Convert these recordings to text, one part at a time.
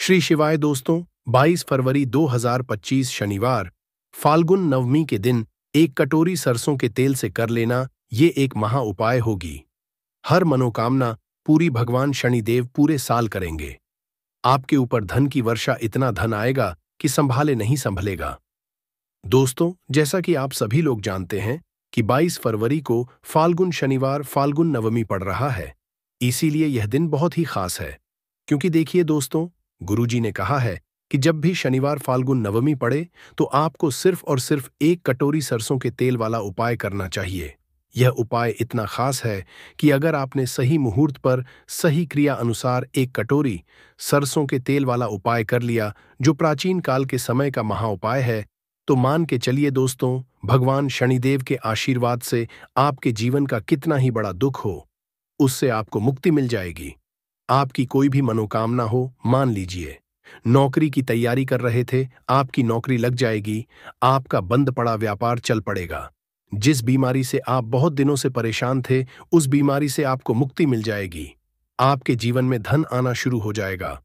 श्री शिवाय दोस्तों, 22 फरवरी 2025 शनिवार, फाल्गुन नवमी के दिन एक कटोरी सरसों के तेल से कर लेना ये एक महा उपाय होगी। हर मनोकामना पूरी भगवान शनिदेव पूरे साल करेंगे। आपके ऊपर धन की वर्षा, इतना धन आएगा कि संभाले नहीं संभलेगा। दोस्तों, जैसा कि आप सभी लोग जानते हैं कि 22 फरवरी को फाल्गुन शनिवार फाल्गुन नवमी पड़ रहा है। इसीलिए यह दिन बहुत ही खास है, क्योंकि देखिए दोस्तों, गुरुजी ने कहा है कि जब भी शनिवार फाल्गुन नवमी पड़े तो आपको सिर्फ और सिर्फ एक कटोरी सरसों के तेल वाला उपाय करना चाहिए। यह उपाय इतना खास है कि अगर आपने सही मुहूर्त पर सही क्रिया अनुसार एक कटोरी सरसों के तेल वाला उपाय कर लिया, जो प्राचीन काल के समय का महा उपाय है, तो मान के चलिए दोस्तों, भगवान शनिदेव के आशीर्वाद से आपके जीवन का कितना ही बड़ा दुख हो, उससे आपको मुक्ति मिल जाएगी। आपकी कोई भी मनोकामना हो, मान लीजिए नौकरी की तैयारी कर रहे थे, आपकी नौकरी लग जाएगी। आपका बंद पड़ा व्यापार चल पड़ेगा। जिस बीमारी से आप बहुत दिनों से परेशान थे, उस बीमारी से आपको मुक्ति मिल जाएगी। आपके जीवन में धन आना शुरू हो जाएगा।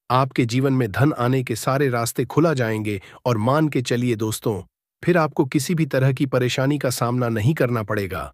आपके जीवन में धन आने के सारे रास्ते खुला जाएंगे और मान के चलिए दोस्तों, फिर आपको किसी भी तरह की परेशानी का सामना नहीं करना पड़ेगा।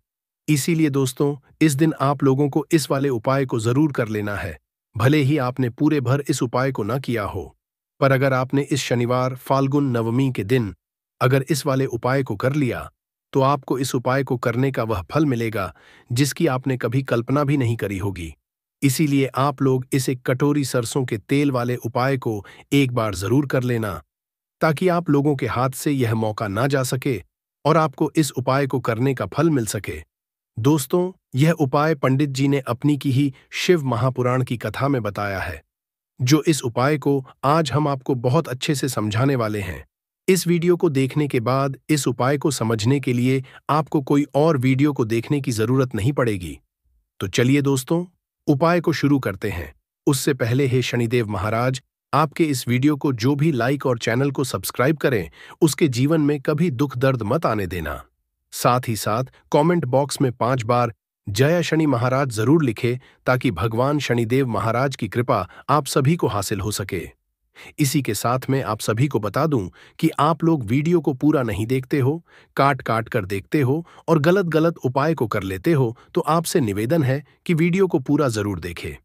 इसीलिए दोस्तों, इस दिन आप लोगों को इस वाले उपाय को जरूर कर लेना है। भले ही आपने पूरे भर इस उपाय को न किया हो, पर अगर आपने इस शनिवार फाल्गुन नवमी के दिन अगर इस वाले उपाय को कर लिया, तो आपको इस उपाय को करने का वह फल मिलेगा जिसकी आपने कभी कल्पना भी नहीं करी होगी। इसीलिए आप लोग इस एक कटोरी सरसों के तेल वाले उपाय को एक बार जरूर कर लेना, ताकि आप लोगों के हाथ से यह मौका ना जा सके और आपको इस उपाय को करने का फल मिल सके। दोस्तों, यह उपाय पंडित जी ने अपनी की ही शिव महापुराण की कथा में बताया है, जो इस उपाय को आज हम आपको बहुत अच्छे से समझाने वाले हैं। इस वीडियो को देखने के बाद इस उपाय को समझने के लिए आपको कोई और वीडियो को देखने की जरूरत नहीं पड़ेगी। तो चलिए दोस्तों, उपाय को शुरू करते हैं। उससे पहले हे शनिदेव महाराज, आपके इस वीडियो को जो भी लाइक और चैनल को सब्सक्राइब करें, उसके जीवन में कभी दुख दर्द मत आने देना। साथ ही साथ कमेंट बॉक्स में 5 बार जय शनि महाराज जरूर लिखे, ताकि भगवान शनिदेव महाराज की कृपा आप सभी को हासिल हो सके। इसी के साथ में आप सभी को बता दूं कि आप लोग वीडियो को पूरा नहीं देखते हो, काट काट कर देखते हो और गलत गलत उपाय को कर लेते हो, तो आपसे निवेदन है कि वीडियो को पूरा जरूर देखें।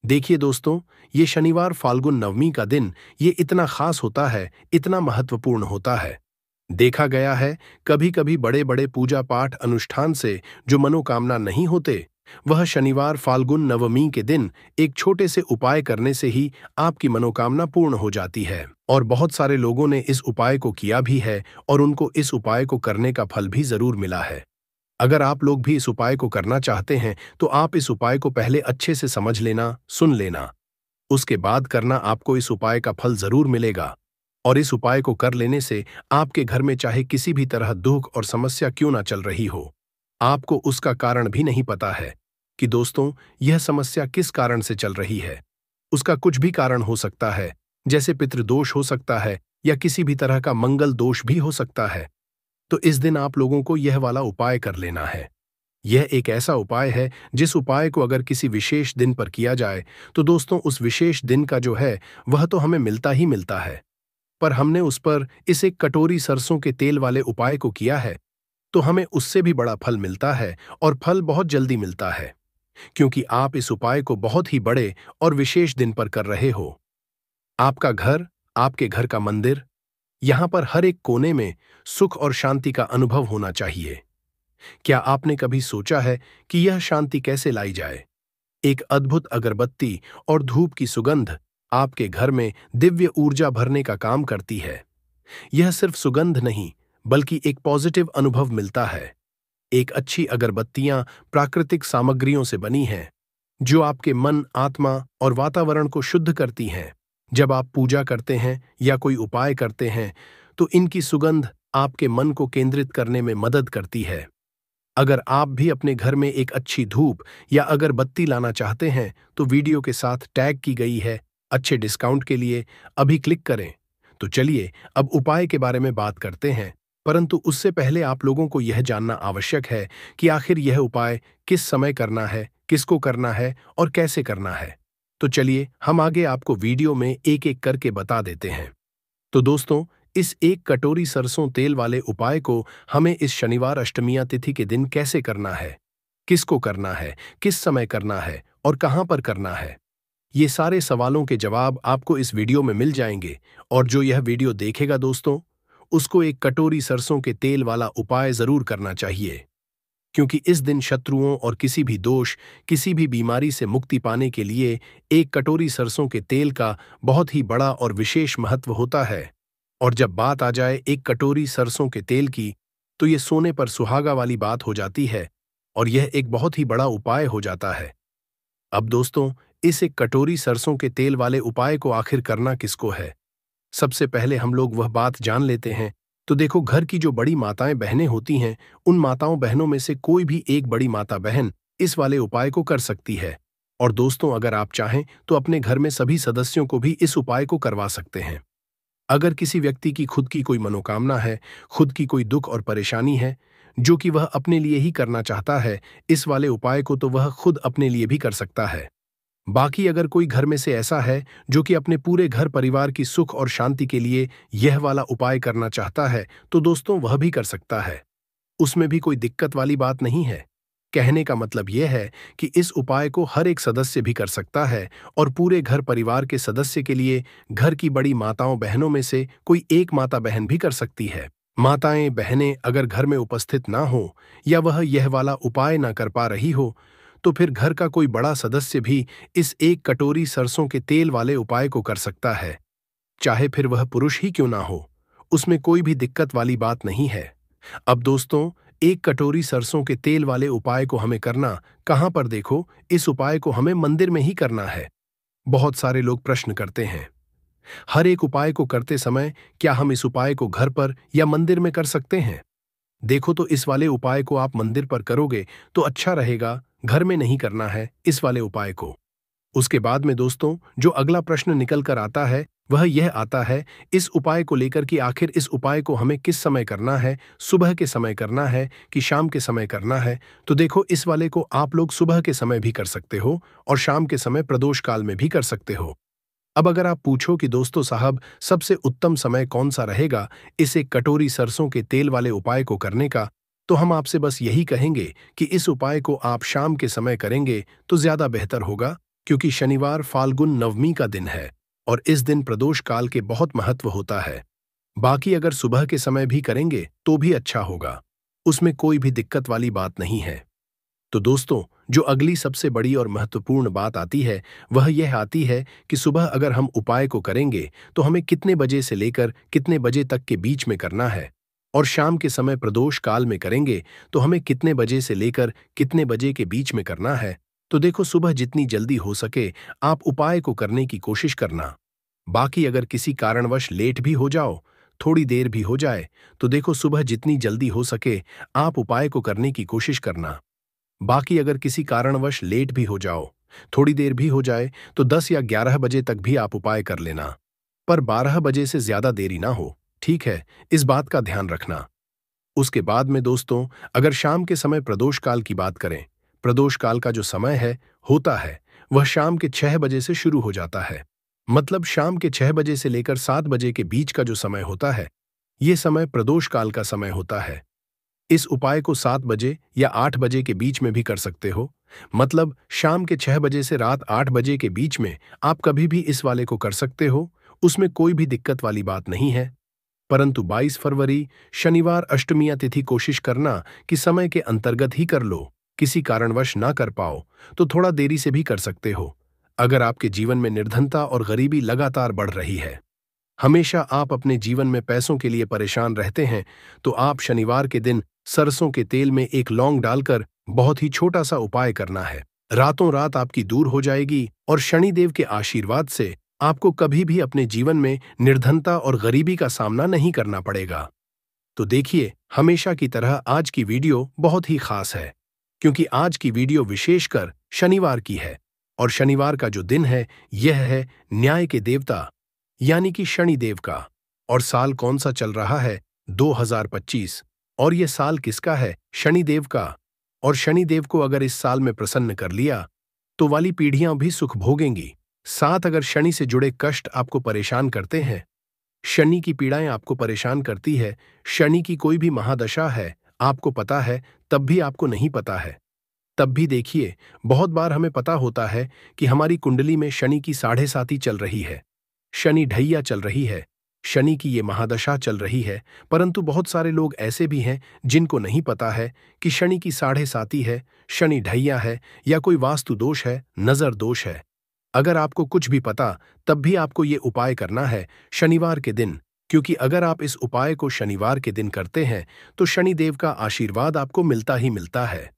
देखिए दोस्तों, ये शनिवार फाल्गुन नवमी का दिन ये इतना खास होता है, इतना महत्वपूर्ण होता है। देखा गया है, कभी कभी बड़े बड़े पूजा पाठ अनुष्ठान से जो मनोकामना नहीं होते, वह शनिवार फाल्गुन नवमी के दिन एक छोटे से उपाय करने से ही आपकी मनोकामना पूर्ण हो जाती है। और बहुत सारे लोगों ने इस उपाय को किया भी है और उनको इस उपाय को करने का फल भी जरूर मिला है। अगर आप लोग भी इस उपाय को करना चाहते हैं, तो आप इस उपाय को पहले अच्छे से समझ लेना, सुन लेना, उसके बाद करना। आपको इस उपाय का फल जरूर मिलेगा। और इस उपाय को कर लेने से आपके घर में चाहे किसी भी तरह दुख और समस्या क्यों ना चल रही हो, आपको उसका कारण भी नहीं पता है कि दोस्तों यह समस्या किस कारण से चल रही है। उसका कुछ भी कारण हो सकता है, जैसे पितृदोष हो सकता है या किसी भी तरह का मंगल दोष भी हो सकता है। तो इस दिन आप लोगों को यह वाला उपाय कर लेना है। यह एक ऐसा उपाय है जिस उपाय को अगर किसी विशेष दिन पर किया जाए, तो दोस्तों उस विशेष दिन का जो है वह तो हमें मिलता ही मिलता है, पर हमने उस पर इस एक कटोरी सरसों के तेल वाले उपाय को किया है, तो हमें उससे भी बड़ा फल मिलता है और फल बहुत जल्दी मिलता है, क्योंकि आप इस उपाय को बहुत ही बड़े और विशेष दिन पर कर रहे हो। आपका घर, आपके घर का मंदिर, यहां पर हर एक कोने में सुख और शांति का अनुभव होना चाहिए। क्या आपने कभी सोचा है कि यह शांति कैसे लाई जाए? एक अद्भुत अगरबत्ती और धूप की सुगंध आपके घर में दिव्य ऊर्जा भरने का काम करती है। यह सिर्फ सुगंध नहीं, बल्कि एक पॉजिटिव अनुभव मिलता है। एक अच्छी अगरबत्तियां प्राकृतिक सामग्रियों से बनी हैं, जो आपके मन, आत्मा और वातावरण को शुद्ध करती हैं। जब आप पूजा करते हैं या कोई उपाय करते हैं, तो इनकी सुगंध आपके मन को केंद्रित करने में मदद करती है। अगर आप भी अपने घर में एक अच्छी धूप या अगरबत्ती लाना चाहते हैं, तो वीडियो के साथ टैग की गई है अच्छे डिस्काउंट के लिए अभी क्लिक करें। तो चलिए अब उपाय के बारे में बात करते हैं, परंतु उससे पहले आप लोगों को यह जानना आवश्यक है कि आखिर यह उपाय किस समय करना है, किसको करना है और कैसे करना है। तो चलिए हम आगे आपको वीडियो में एक एक करके बता देते हैं। तो दोस्तों, इस एक कटोरी सरसों तेल वाले उपाय को हमें इस शनिवार अष्टमिया तिथि के दिन कैसे करना है, किसको करना है, किस समय करना है और कहां पर करना है, ये सारे सवालों के जवाब आपको इस वीडियो में मिल जाएंगे। और जो यह वीडियो देखेगा दोस्तों, उसको एक कटोरी सरसों के तेल वाला उपाय जरूर करना चाहिए, क्योंकि इस दिन शत्रुओं और किसी भी दोष, किसी भी बीमारी से मुक्ति पाने के लिए एक कटोरी सरसों के तेल का बहुत ही बड़ा और विशेष महत्व होता है। और जब बात आ जाए एक कटोरी सरसों के तेल की, तो ये सोने पर सुहागा वाली बात हो जाती है और यह एक बहुत ही बड़ा उपाय हो जाता है। अब दोस्तों, इस एक कटोरी सरसों के तेल वाले उपाय को आखिर करना किसको है, सबसे पहले हम लोग वह बात जान लेते हैं। तो देखो, घर की जो बड़ी माताएं बहनें होती हैं, उन माताओं बहनों में से कोई भी एक बड़ी माता बहन इस वाले उपाय को कर सकती है। और दोस्तों, अगर आप चाहें तो अपने घर में सभी सदस्यों को भी इस उपाय को करवा सकते हैं। अगर किसी व्यक्ति की खुद की कोई मनोकामना है, खुद की कोई दुख और परेशानी है, जो कि वह अपने लिए ही करना चाहता है, इस वाले उपाय को तो वह खुद अपने लिए भी कर सकता है। बाकी अगर कोई घर में से ऐसा है जो कि अपने पूरे घर परिवार की सुख और शांति के लिए यह वाला उपाय करना चाहता है, तो दोस्तों वह भी कर सकता है। उसमें भी कोई दिक्कत वाली बात नहीं है। कहने का मतलब यह है कि इस उपाय को हर एक सदस्य भी कर सकता है और पूरे घर परिवार के सदस्य के लिए घर की बड़ी माताओं बहनों में से कोई एक माता बहन भी कर सकती है। माताएं बहनें अगर घर में उपस्थित ना हो या वह यह वाला उपाय ना कर पा रही हो, तो फिर घर का कोई बड़ा सदस्य भी इस एक कटोरी सरसों के तेल वाले उपाय को कर सकता है, चाहे फिर वह पुरुष ही क्यों ना हो। उसमें कोई भी दिक्कत वाली बात नहीं है। अब दोस्तों, एक कटोरी सरसों के तेल वाले उपाय को हमें करना कहां पर, देखो, इस उपाय को हमें मंदिर में ही करना है। बहुत सारे लोग प्रश्न करते हैं, हर एक उपाय को करते समय क्या हम इस उपाय को घर पर या मंदिर में कर सकते हैं? देखो, तो इस वाले उपाय को आप मंदिर पर करोगे तो अच्छा रहेगा, घर में नहीं करना है इस वाले उपाय को। उसके बाद में दोस्तों, जो अगला प्रश्न निकल कर आता है वह यह आता है इस उपाय को लेकर कि आखिर इस उपाय को हमें किस समय करना है, सुबह के समय करना है कि शाम के समय करना है। तो देखो, इस वाले को आप लोग सुबह के समय भी कर सकते हो और शाम के समय प्रदोष काल में भी कर सकते हो। अब अगर आप पूछो कि दोस्तों साहब, सबसे उत्तम समय कौन सा रहेगा इस एक कटोरी सरसों के तेल वाले उपाय को करने का, तो हम आपसे बस यही कहेंगे कि इस उपाय को आप शाम के समय करेंगे तो ज्यादा बेहतर होगा, क्योंकि शनिवार फाल्गुन नवमी का दिन है और इस दिन प्रदोष काल के बहुत महत्व होता है। बाकी अगर सुबह के समय भी करेंगे तो भी अच्छा होगा, उसमें कोई भी दिक्कत वाली बात नहीं है। तो दोस्तों, जो अगली सबसे बड़ी और महत्वपूर्ण बात आती है वह यह आती है कि सुबह अगर हम उपाय को करेंगे तो हमें कितने बजे से लेकर कितने बजे तक के बीच में करना है, और शाम के समय प्रदोष काल में करेंगे तो हमें कितने बजे से लेकर कितने बजे के बीच में करना है। तो देखो, सुबह जितनी जल्दी हो सके आप उपाय को करने की कोशिश करना। बाकी अगर किसी कारणवश लेट भी हो जाओ, थोड़ी देर भी हो जाए, तो देखो सुबह जितनी जल्दी हो सके आप उपाय को करने की कोशिश करना। बाकी अगर किसी कारणवश लेट भी हो जाओ, थोड़ी देर भी हो जाए, तो 10 या 11 बजे तक भी आप उपाय कर लेना, पर 12 बजे से ज्यादा देरी ना हो, ठीक है? इस बात का ध्यान रखना। उसके बाद में दोस्तों, अगर शाम के समय प्रदोष काल की बात करें, प्रदोष काल का जो समय है होता है वह शाम के 6 बजे से शुरू हो जाता है। मतलब शाम के 6 बजे से लेकर 7 बजे के बीच का जो समय होता है, ये समय प्रदोष काल का समय होता है। इस उपाय को 7 बजे या 8 बजे के बीच में भी कर सकते हो। मतलब शाम के 6 बजे से रात 8 बजे के बीच में आप कभी भी इस वाले को कर सकते हो, उसमें कोई भी दिक्कत वाली बात नहीं है। परंतु 22 फरवरी शनिवार अष्टमिया तिथि कोशिश करना कि समय के अंतर्गत ही कर लो। किसी कारणवश ना कर पाओ तो थोड़ा देरी से भी कर सकते हो। अगर आपके जीवन में निर्धनता और गरीबी लगातार बढ़ रही है, हमेशा आप अपने जीवन में पैसों के लिए परेशान रहते हैं, तो आप शनिवार के दिन सरसों के तेल में एक लौंग डालकर बहुत ही छोटा सा उपाय करना है। रातों रात आपकी दूर हो जाएगी और शनिदेव के आशीर्वाद से आपको कभी भी अपने जीवन में निर्धनता और गरीबी का सामना नहीं करना पड़ेगा। तो देखिए, हमेशा की तरह आज की वीडियो बहुत ही खास है, क्योंकि आज की वीडियो विशेषकर शनिवार की है और शनिवार का जो दिन है यह है न्याय के देवता यानी कि शनिदेव का। और साल कौन सा चल रहा है? 2025। और यह साल किसका है? शनिदेव का। और शनिदेव को अगर इस साल में प्रसन्न कर लिया तो वाली पीढ़ियां भी सुख भोगेंगी। साथ अगर शनि से जुड़े कष्ट आपको परेशान करते हैं, शनि की पीड़ाएं आपको परेशान करती है, शनि की कोई भी महादशा है, आपको पता है, तब भी आपको नहीं पता है, तब भी देखिए, बहुत बार हमें पता होता है कि हमारी कुंडली में शनि की साढ़े साती चल रही है, शनि ढैया चल रही है, शनि की ये महादशा चल रही है, परंतु बहुत सारे लोग ऐसे भी हैं जिनको नहीं पता है कि शनि की साढ़े साती है, शनि ढैया है या कोई वास्तु दोष है, नजर दोष है। अगर आपको कुछ भी पता, तब भी आपको ये उपाय करना है शनिवार के दिन, क्योंकि अगर आप इस उपाय को शनिवार के दिन करते हैं तो शनिदेव का आशीर्वाद आपको मिलता ही मिलता है।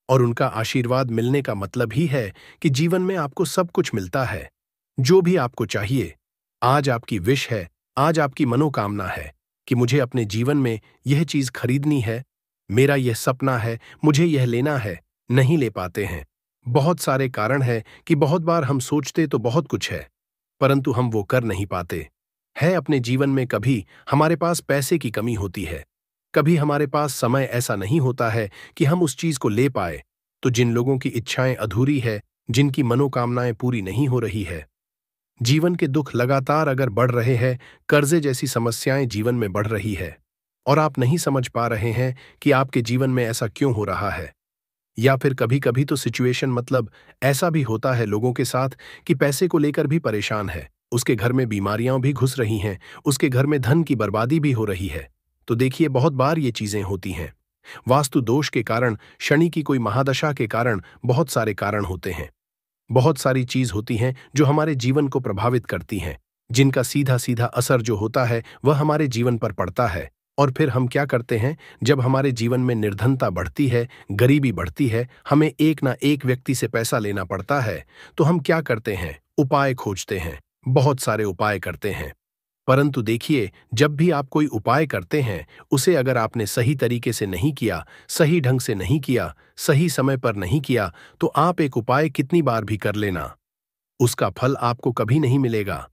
और उनका आशीर्वाद मिलने का मतलब ही है कि जीवन में आपको सब कुछ मिलता है, जो भी आपको चाहिए। आज आपकी विश है, आज आपकी मनोकामना है कि मुझे अपने जीवन में यह चीज खरीदनी है, मेरा यह सपना है, मुझे यह लेना है, नहीं ले पाते हैं। बहुत सारे कारण हैं कि बहुत बार हम सोचते तो बहुत कुछ है, परंतु हम वो कर नहीं पाते। है अपने जीवन में कभी हमारे पास पैसे की कमी होती है, कभी हमारे पास समय ऐसा नहीं होता है कि हम उस चीज को ले पाए। तो जिन लोगों की इच्छाएं अधूरी है, जिनकी मनोकामनाएं पूरी नहीं हो रही है, जीवन के दुख लगातार अगर बढ़ रहे हैं, कर्जे जैसी समस्याएं जीवन में बढ़ रही है और आप नहीं समझ पा रहे हैं कि आपके जीवन में ऐसा क्यों हो रहा है, या फिर कभी कभी तो सिचुएशन मतलब ऐसा भी होता है लोगों के साथ कि पैसे को लेकर भी परेशान है, उसके घर में बीमारियां भी घुस रही हैं, उसके घर में धन की बर्बादी भी हो रही है। तो देखिए, बहुत बार ये चीजें होती हैं। वास्तु दोष के कारण, शनि की कोई महादशा के कारण बहुत सारे कारण होते हैं। बहुत सारी चीज होती हैं जो हमारे जीवन को प्रभावित करती हैं, जिनका सीधा सीधा असर जो होता है वह हमारे जीवन पर पड़ता है। और फिर हम क्या करते हैं, जब हमारे जीवन में निर्धनता बढ़ती है, गरीबी बढ़ती है, हमें एक ना एक व्यक्ति से पैसा लेना पड़ता है, तो हम क्या करते हैं, उपाय खोजते हैं, बहुत सारे उपाय करते हैं। परंतु देखिए, जब भी आप कोई उपाय करते हैं, उसे अगर आपने सही तरीके से नहीं किया, सही ढंग से नहीं किया, सही समय पर नहीं किया, तो आप एक उपाय कितनी बार भी कर लेना, उसका फल आपको कभी नहीं मिलेगा।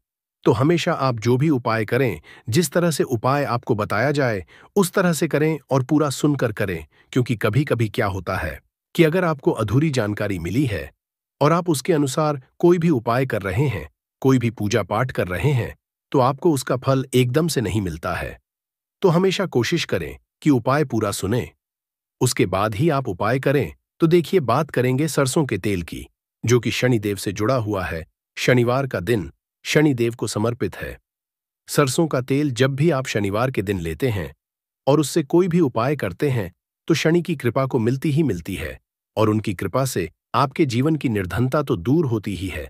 तो हमेशा आप जो भी उपाय करें, जिस तरह से उपाय आपको बताया जाए, उस तरह से करें और पूरा सुनकर करें, क्योंकि कभी कभी क्या होता है कि अगर आपको अधूरी जानकारी मिली है और आप उसके अनुसार कोई भी उपाय कर रहे हैं, कोई भी पूजा पाठ कर रहे हैं, तो आपको उसका फल एकदम से नहीं मिलता है। तो हमेशा कोशिश करें कि उपाय पूरा सुने, उसके बाद ही आप उपाय करें। तो देखिए, बात करेंगे सरसों के तेल की, जो कि शनिदेव से जुड़ा हुआ है। शनिवार का दिन शनिदेव को समर्पित है। सरसों का तेल जब भी आप शनिवार के दिन लेते हैं और उससे कोई भी उपाय करते हैं, तो शनि की कृपा को मिलती ही मिलती है, और उनकी कृपा से आपके जीवन की निर्धनता तो दूर होती ही है।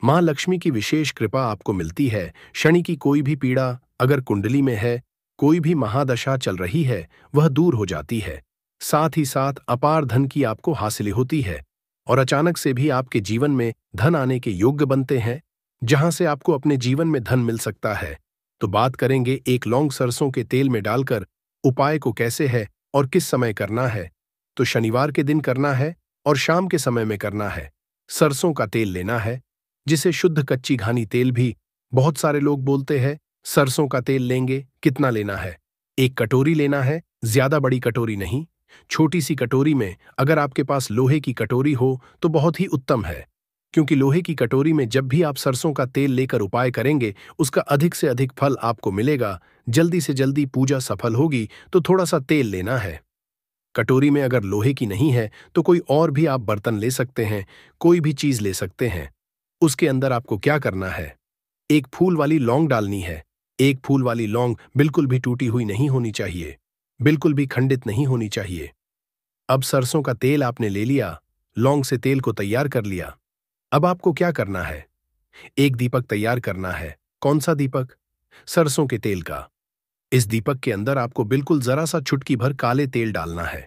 मां लक्ष्मी की विशेष कृपा आपको मिलती है। शनि की कोई भी पीड़ा अगर कुंडली में है, कोई भी महादशा चल रही है, वह दूर हो जाती है। साथ ही साथ अपार धन की आपको हासिल होती है और अचानक से भी आपके जीवन में धन आने के योग्य बनते हैं, जहां से आपको अपने जीवन में धन मिल सकता है। तो बात करेंगे एक लौंग सरसों के तेल में डालकर उपाय को कैसे है और किस समय करना है। तो शनिवार के दिन करना है और शाम के समय में करना है। सरसों का तेल लेना है, जिसे शुद्ध कच्ची घानी तेल भी बहुत सारे लोग बोलते हैं। सरसों का तेल लेंगे, कितना लेना है, एक कटोरी लेना है, ज्यादा बड़ी कटोरी नहीं, छोटी सी कटोरी में। अगर आपके पास लोहे की कटोरी हो तो बहुत ही उत्तम है, क्योंकि लोहे की कटोरी में जब भी आप सरसों का तेल लेकर उपाय करेंगे, उसका अधिक से अधिक फल आपको मिलेगा, जल्दी से जल्दी पूजा सफल होगी। तो थोड़ा सा तेल लेना है। कटोरी में अगर लोहे की नहीं है तो कोई और भी आप बर्तन ले सकते हैं, कोई भी चीज ले सकते हैं। उसके अंदर आपको क्या करना है, एक फूल वाली लौंग डालनी है। एक फूल वाली लौंग बिल्कुल भी टूटी हुई नहीं होनी चाहिए, बिल्कुल भी खंडित नहीं होनी चाहिए। अब सरसों का तेल आपने ले लिया, लौंग से तेल को तैयार कर लिया। अब आपको क्या करना है, एक दीपक तैयार करना है। कौन सा दीपक, सरसों के तेल का। इस दीपक के अंदर आपको बिल्कुल जरा सा चुटकी भर काले तेल डालना है।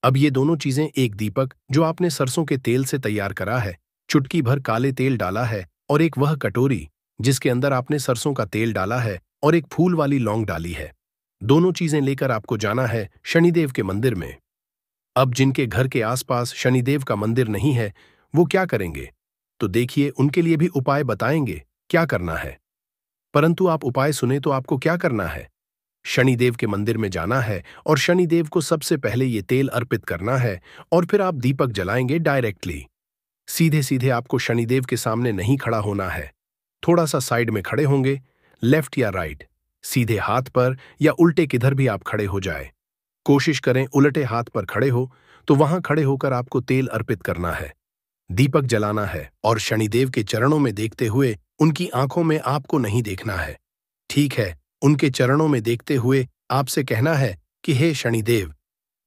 अब ये दोनों चीजें, एक दीपक जो आपने सरसों के तेल से तैयार करा है, चुटकी भर काले तेल डाला है, और एक वह कटोरी जिसके अंदर आपने सरसों का तेल डाला है और एक फूल वाली लौंग डाली है। दोनों चीजें लेकर आपको जाना है शनिदेव के मंदिर में। अब जिनके घर के आसपास शनिदेव का मंदिर नहीं है, वो क्या करेंगे, तो देखिए, उनके लिए भी उपाय बताएंगे क्या करना है। परंतु आप उपाय सुने तो आपको क्या करना है, शनिदेव के मंदिर में जाना है और शनिदेव को सबसे पहले ये तेल अर्पित करना है, और फिर आप दीपक जलाएंगे डायरेक्टली। सीधे सीधे आपको शनिदेव के सामने नहीं खड़ा होना है, थोड़ा सा साइड में खड़े होंगे, लेफ्ट या राइट, सीधे हाथ पर या उल्टे किधर भी आप खड़े हो जाए। कोशिश करें उल्टे हाथ पर खड़े हो तो वहां खड़े होकर आपको तेल अर्पित करना है, दीपक जलाना है और शनिदेव के चरणों में देखते हुए उनकी आंखों में आपको नहीं देखना है। ठीक है, उनके चरणों में देखते हुए आपसे कहना है कि हे शनिदेव,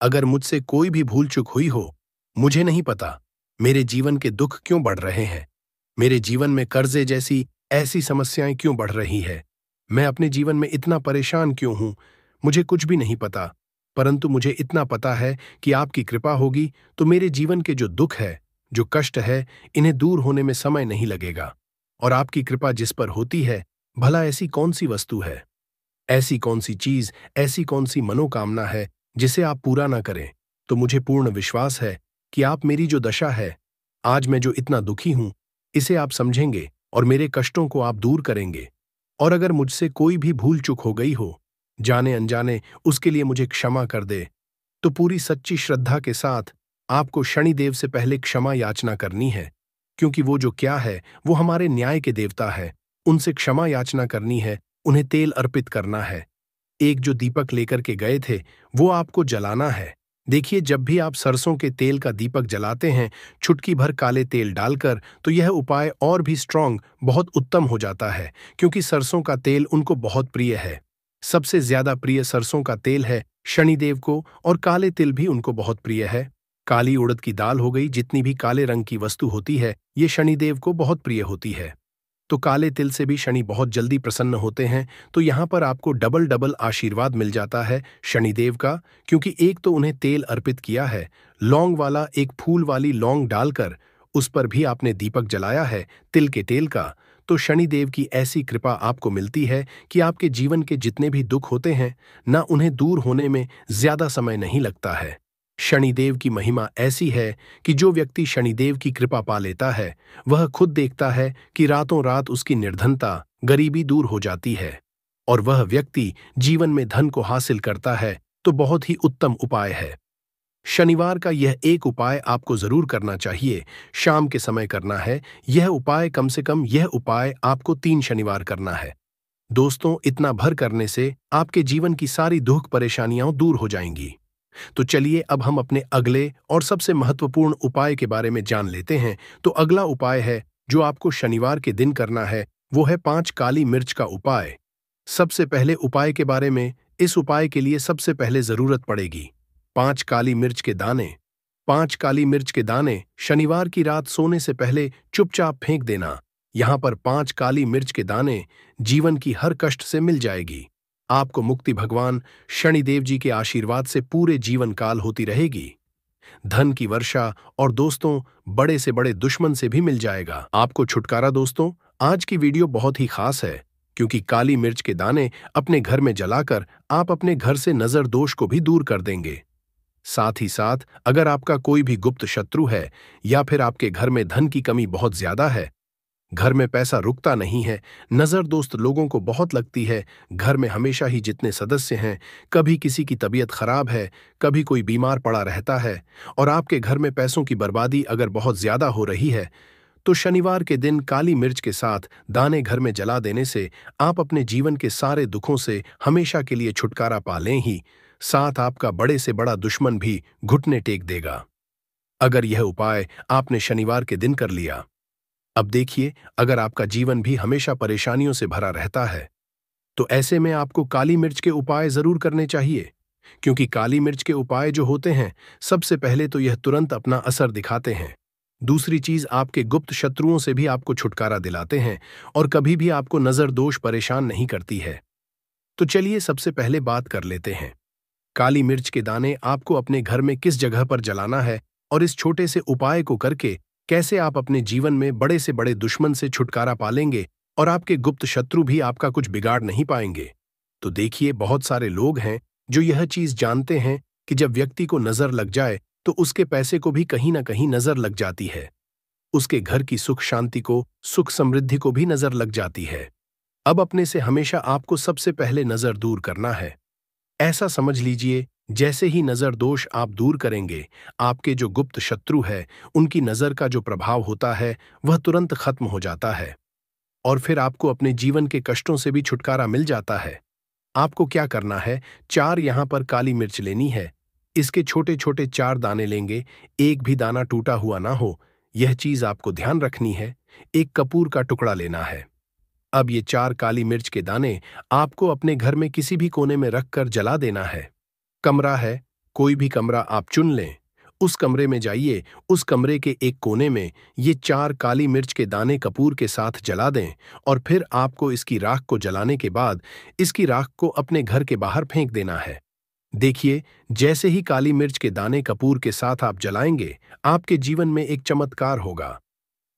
अगर मुझसे कोई भी भूल चूक हुई हो, मुझे नहीं पता मेरे जीवन के दुख क्यों बढ़ रहे हैं, मेरे जीवन में कर्जे जैसी ऐसी समस्याएं क्यों बढ़ रही है, मैं अपने जीवन में इतना परेशान क्यों हूं, मुझे कुछ भी नहीं पता, परंतु मुझे इतना पता है कि आपकी कृपा होगी तो मेरे जीवन के जो दुख है, जो कष्ट है, इन्हें दूर होने में समय नहीं लगेगा। और आपकी कृपा जिस पर होती है, भला ऐसी कौन सी वस्तु है, ऐसी कौन सी चीज, ऐसी कौन सी मनोकामना है जिसे आप पूरा ना करें। तो मुझे पूर्ण विश्वास है कि आप मेरी जो दशा है, आज मैं जो इतना दुखी हूं, इसे आप समझेंगे और मेरे कष्टों को आप दूर करेंगे। और अगर मुझसे कोई भी भूल चूक हो गई हो, जाने अनजाने, उसके लिए मुझे क्षमा कर दे। तो पूरी सच्ची श्रद्धा के साथ आपको शनिदेव से पहले क्षमा याचना करनी है, क्योंकि वो जो क्या है वो हमारे न्याय के देवता है, उनसे क्षमा याचना करनी है, उन्हें तेल अर्पित करना है। एक जो दीपक लेकर के गए थे वो आपको जलाना है। देखिए, जब भी आप सरसों के तेल का दीपक जलाते हैं चुटकी भर काले तेल डालकर, तो यह उपाय और भी स्ट्रांग, बहुत उत्तम हो जाता है, क्योंकि सरसों का तेल उनको बहुत प्रिय है। सबसे ज्यादा प्रिय सरसों का तेल है शनिदेव को, और काले तिल भी उनको बहुत प्रिय है। काली उड़द की दाल हो गई, जितनी भी काले रंग की वस्तु होती है ये शनिदेव को बहुत प्रिय होती है। तो काले तिल से भी शनि बहुत जल्दी प्रसन्न होते हैं। तो यहाँ पर आपको डबल डबल आशीर्वाद मिल जाता है शनिदेव का, क्योंकि एक तो उन्हें तेल अर्पित किया है, लौंग वाला एक फूल वाली लौंग डालकर उस पर भी आपने दीपक जलाया है तिल के तेल का। तो शनिदेव की ऐसी कृपा आपको मिलती है कि आपके जीवन के जितने भी दुख होते हैं ना, उन्हें दूर होने में ज्यादा समय नहीं लगता है। शनिदेव की महिमा ऐसी है कि जो व्यक्ति शनिदेव की कृपा पा लेता है, वह खुद देखता है कि रातों रात उसकी निर्धनता, गरीबी दूर हो जाती है, और वह व्यक्ति जीवन में धन को हासिल करता है। तो बहुत ही उत्तम उपाय है। शनिवार का यह एक उपाय आपको जरूर करना चाहिए, शाम के समय करना है यह उपाय, कम से कम यह उपाय आपको 3 शनिवार करना है। दोस्तों, इतना भर करने से आपके जीवन की सारी दुख परेशानियां दूर हो जाएंगी। तो चलिए अब हम अपने अगले और सबसे महत्वपूर्ण उपाय के बारे में जान लेते हैं। तो अगला उपाय है जो आपको शनिवार के दिन करना है, वो है 5 काली मिर्च का उपाय। सबसे पहले उपाय के बारे में, इस उपाय के लिए सबसे पहले जरूरत पड़ेगी 5 काली मिर्च के दाने। 5 काली मिर्च के दाने शनिवार की रात सोने से पहले चुपचाप फेंक देना। यहाँ पर 5 काली मिर्च के दाने जीवन की हर कष्ट से मिल जाएगी। आपको मुक्ति भगवान शनिदेव जी के आशीर्वाद से पूरे जीवन काल होती रहेगी। धन की वर्षा और दोस्तों, बड़े से बड़े दुश्मन से भी मिल जाएगा आपको छुटकारा। दोस्तों, आज की वीडियो बहुत ही खास है, क्योंकि काली मिर्च के दाने अपने घर में जलाकर आप अपने घर से नजर दोष को भी दूर कर देंगे। साथ ही साथ अगर आपका कोई भी गुप्त शत्रु है, या फिर आपके घर में धन की कमी बहुत ज्यादा है, घर में पैसा रुकता नहीं है, नजर दोस्त लोगों को बहुत लगती है, घर में हमेशा ही जितने सदस्य हैं, कभी किसी की तबीयत खराब है, कभी कोई बीमार पड़ा रहता है, और आपके घर में पैसों की बर्बादी अगर बहुत ज्यादा हो रही है, तो शनिवार के दिन काली मिर्च के साथ दाने घर में जला देने से आप अपने जीवन के सारे दुखों से हमेशा के लिए छुटकारा पा लें ही, साथ आपका बड़े से बड़ा दुश्मन भी घुटने टेक देगा। अगर यह उपाय आपने शनिवार के दिन कर लिया, अब देखिए, अगर आपका जीवन भी हमेशा परेशानियों से भरा रहता है, तो ऐसे में आपको काली मिर्च के उपाय जरूर करने चाहिए, क्योंकि काली मिर्च के उपाय जो होते हैं, सबसे पहले तो यह तुरंत अपना असर दिखाते हैं। दूसरी चीज, आपके गुप्त शत्रुओं से भी आपको छुटकारा दिलाते हैं, और कभी भी आपको नजर दोष परेशान नहीं करती है। तो चलिए सबसे पहले बात कर लेते हैं, काली मिर्च के दाने आपको अपने घर में किस जगह पर जलाना है, और इस छोटे से उपाय को करके कैसे आप अपने जीवन में बड़े से बड़े दुश्मन से छुटकारा पालेंगे, और आपके गुप्त शत्रु भी आपका कुछ बिगाड़ नहीं पाएंगे। तो देखिए, बहुत सारे लोग हैं जो यह चीज जानते हैं कि जब व्यक्ति को नजर लग जाए तो उसके पैसे को भी कहीं ना कहीं नजर लग जाती है, उसके घर की सुख शांति को, सुख समृद्धि को भी नजर लग जाती है। अब अपने से हमेशा आपको सबसे पहले नजर दूर करना है। ऐसा समझ लीजिए जैसे ही नज़र दोष आप दूर करेंगे, आपके जो गुप्त शत्रु है, उनकी नज़र का जो प्रभाव होता है, वह तुरंत खत्म हो जाता है और फिर आपको अपने जीवन के कष्टों से भी छुटकारा मिल जाता है। आपको क्या करना है, 4 यहाँ पर काली मिर्च लेनी है। इसके छोटे-छोटे 4 दाने लेंगे, एक भी दाना टूटा हुआ ना हो, यह चीज़ आपको ध्यान रखनी है। एक कपूर का टुकड़ा लेना है। अब ये 4 काली मिर्च के दाने आपको अपने घर में किसी भी कोने में रखकर जला देना है। कमरा है, कोई भी कमरा आप चुन लें। उस कमरे में जाइए, उस कमरे के एक कोने में ये 4 काली मिर्च के दाने कपूर के साथ जला दें और फिर आपको इसकी राख को जलाने के बाद इसकी राख को अपने घर के बाहर फेंक देना है। देखिए, जैसे ही काली मिर्च के दाने कपूर के साथ आप जलाएंगे, आपके जीवन में एक चमत्कार होगा।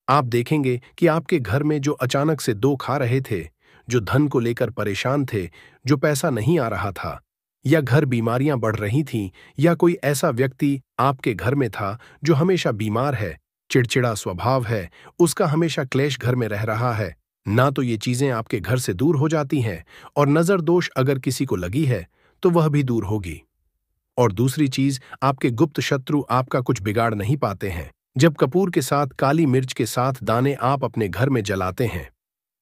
आप देखेंगे कि आपके घर में जो अचानक से दो खा रहे थे, जो धन को लेकर परेशान थे, जो पैसा नहीं आ रहा था, या घर बीमारियां बढ़ रही थीं, या कोई ऐसा व्यक्ति आपके घर में था जो हमेशा बीमार है, चिड़चिड़ा स्वभाव है, उसका हमेशा क्लेश घर में रह रहा है, ना तो ये चीजें आपके घर से दूर हो जाती हैं और नजर दोष अगर किसी को लगी है तो वह भी दूर होगी। और दूसरी चीज, आपके गुप्त शत्रु आपका कुछ बिगाड़ नहीं पाते हैं जब कपूर के साथ काली मिर्च के साथ दाने आप अपने घर में जलाते हैं।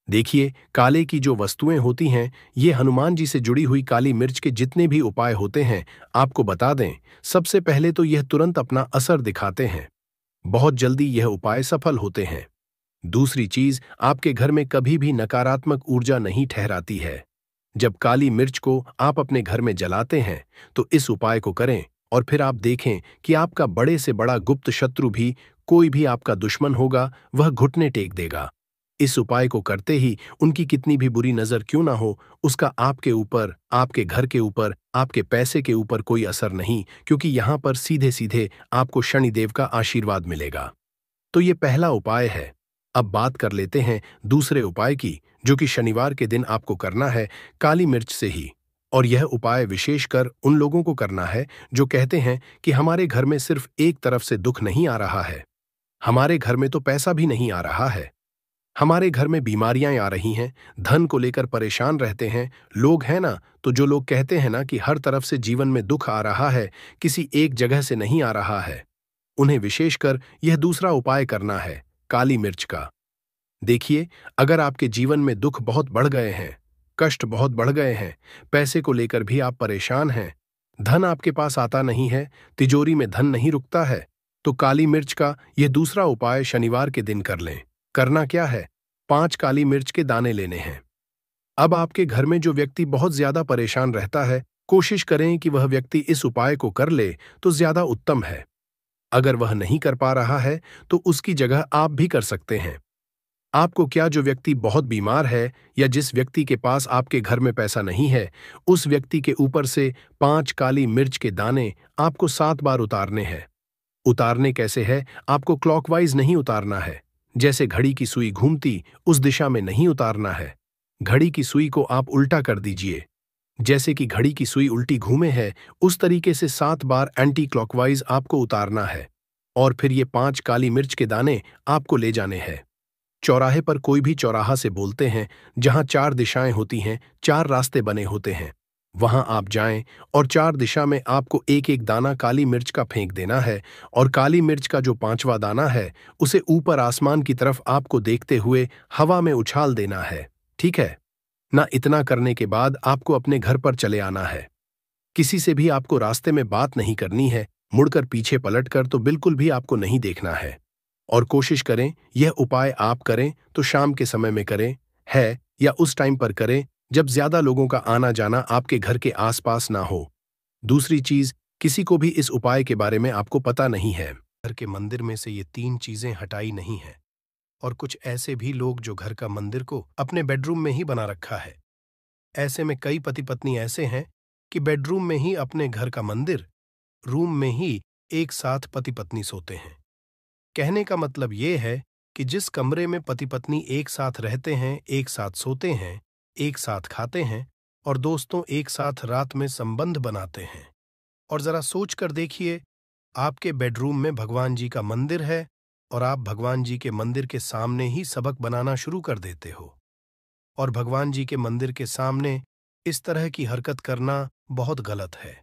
देखिए, काले की जो वस्तुएं होती हैं, ये हनुमान जी से जुड़ी हुई काली मिर्च के जितने भी उपाय होते हैं, आपको बता दें, सबसे पहले तो यह तुरंत अपना असर दिखाते हैं। बहुत जल्दी यह उपाय सफल होते हैं। दूसरी चीज, आपके घर में कभी भी नकारात्मक ऊर्जा नहीं ठहराती है। जब काली मिर्च को आप अपने घर में जलाते हैं, तो इस उपाय को करें और फिर आप देखें कि आपका बड़े से बड़ा गुप्त शत्रु भी, कोई भी आपका दुश्मन होगा, वह घुटने टेक देगा। इस उपाय को करते ही उनकी कितनी भी बुरी नजर क्यों ना हो, उसका आपके ऊपर, आपके घर के ऊपर, आपके पैसे के ऊपर कोई असर नहीं, क्योंकि यहां पर सीधे सीधे आपको शनिदेव का आशीर्वाद मिलेगा। तो ये पहला उपाय है। अब बात कर लेते हैं दूसरे उपाय की, जो कि शनिवार के दिन आपको करना है काली मिर्च से ही। और यह उपाय विशेषकर उन लोगों को करना है जो कहते हैं कि हमारे घर में सिर्फ एक तरफ से दुख नहीं आ रहा है, हमारे घर में तो पैसा भी नहीं आ रहा है, हमारे घर में बीमारियां आ रही हैं, धन को लेकर परेशान रहते हैं लोग, हैं ना। तो जो लोग कहते हैं ना कि हर तरफ से जीवन में दुख आ रहा है, किसी एक जगह से नहीं आ रहा है, उन्हें विशेषकर यह दूसरा उपाय करना है, काली मिर्च का। देखिए, अगर आपके जीवन में दुख बहुत बढ़ गए हैं, कष्ट बहुत बढ़ गए हैं, पैसे को लेकर भी आप परेशान हैं, धन आपके पास आता नहीं है, तिजोरी में धन नहीं रुकता है, तो काली मिर्च का यह दूसरा उपाय शनिवार के दिन कर लें। करना क्या है, 5 काली मिर्च के दाने लेने हैं। अब आपके घर में जो व्यक्ति बहुत ज्यादा परेशान रहता है, कोशिश करें कि वह व्यक्ति इस उपाय को कर ले तो ज्यादा उत्तम है। अगर वह नहीं कर पा रहा है तो उसकी जगह आप भी कर सकते हैं। आपको क्या, जो व्यक्ति बहुत बीमार है या जिस व्यक्ति के पास आपके घर में पैसा नहीं है, उस व्यक्ति के ऊपर से 5 काली मिर्च के दाने आपको 7 बार उतारने हैं। उतारने कैसे है, आपको क्लॉकवाइज नहीं उतारना है, जैसे घड़ी की सुई घूमती उस दिशा में नहीं उतारना है। घड़ी की सुई को आप उल्टा कर दीजिए, जैसे कि घड़ी की सुई उल्टी घूमे है, उस तरीके से 7 बार एंटी क्लॉकवाइज आपको उतारना है। और फिर ये 5 काली मिर्च के दाने आपको ले जाने हैं। चौराहे पर, कोई भी चौराहा से बोलते हैं, जहां 4 दिशाएं होती हैं, 4 रास्ते बने होते हैं, वहां आप जाएं और 4 दिशा में आपको एक एक दाना काली मिर्च का फेंक देना है और काली मिर्च का जो 5वां दाना है, उसे ऊपर आसमान की तरफ आपको देखते हुए हवा में उछाल देना है। ठीक है ना। इतना करने के बाद आपको अपने घर पर चले आना है। किसी से भी आपको रास्ते में बात नहीं करनी है, मुड़कर पीछे पलटकर तो बिल्कुल भी आपको नहीं देखना है। और कोशिश करें, यह उपाय आप करें तो शाम के समय में करें, है या उस टाइम पर करें जब ज्यादा लोगों का आना जाना आपके घर के आसपास ना हो। दूसरी चीज, किसी को भी इस उपाय के बारे में आपको पता नहीं है। घर के मंदिर में से ये 3 चीजें हटाई नहीं है। और कुछ ऐसे भी लोग जो घर का मंदिर को अपने बेडरूम में ही बना रखा है। ऐसे में कई पति पत्नी ऐसे हैं कि बेडरूम में ही अपने घर का मंदिर, रूम में ही एक साथ पति पत्नी सोते हैं। कहने का मतलब ये है कि जिस कमरे में पति पत्नी एक साथ रहते हैं, एक साथ सोते हैं, एक साथ खाते हैं और दोस्तों एक साथ रात में संबंध बनाते हैं, और जरा सोच कर देखिए, आपके बेडरूम में भगवान जी का मंदिर है और आप भगवान जी के मंदिर के सामने ही सबक बनाना शुरू कर देते हो। और भगवान जी के मंदिर के सामने इस तरह की हरकत करना बहुत गलत है।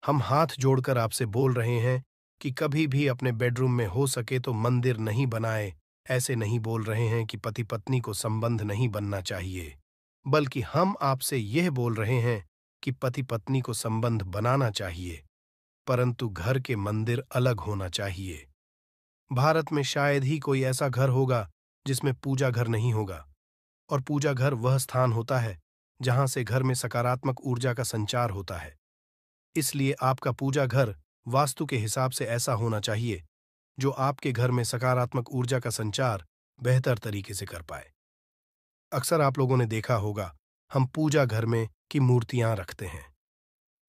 हम हाथ जोड़कर आपसे बोल रहे हैं कि कभी भी अपने बेडरूम में हो सके तो मंदिर नहीं बनाए। ऐसे नहीं बोल रहे हैं कि पति पत्नी को संबंध नहीं बनना चाहिए, बल्कि हम आपसे यह बोल रहे हैं कि पति पत्नी को संबंध बनाना चाहिए, परंतु घर के मंदिर अलग होना चाहिए। भारत में शायद ही कोई ऐसा घर होगा जिसमें पूजा घर नहीं होगा, और पूजा घर वह स्थान होता है जहां से घर में सकारात्मक ऊर्जा का संचार होता है। इसलिए आपका पूजा घर वास्तु के हिसाब से ऐसा होना चाहिए जो आपके घर में सकारात्मक ऊर्जा का संचार बेहतर तरीके से कर पाए। अक्सर आप लोगों ने देखा होगा, हम पूजा घर में की मूर्तियां रखते हैं,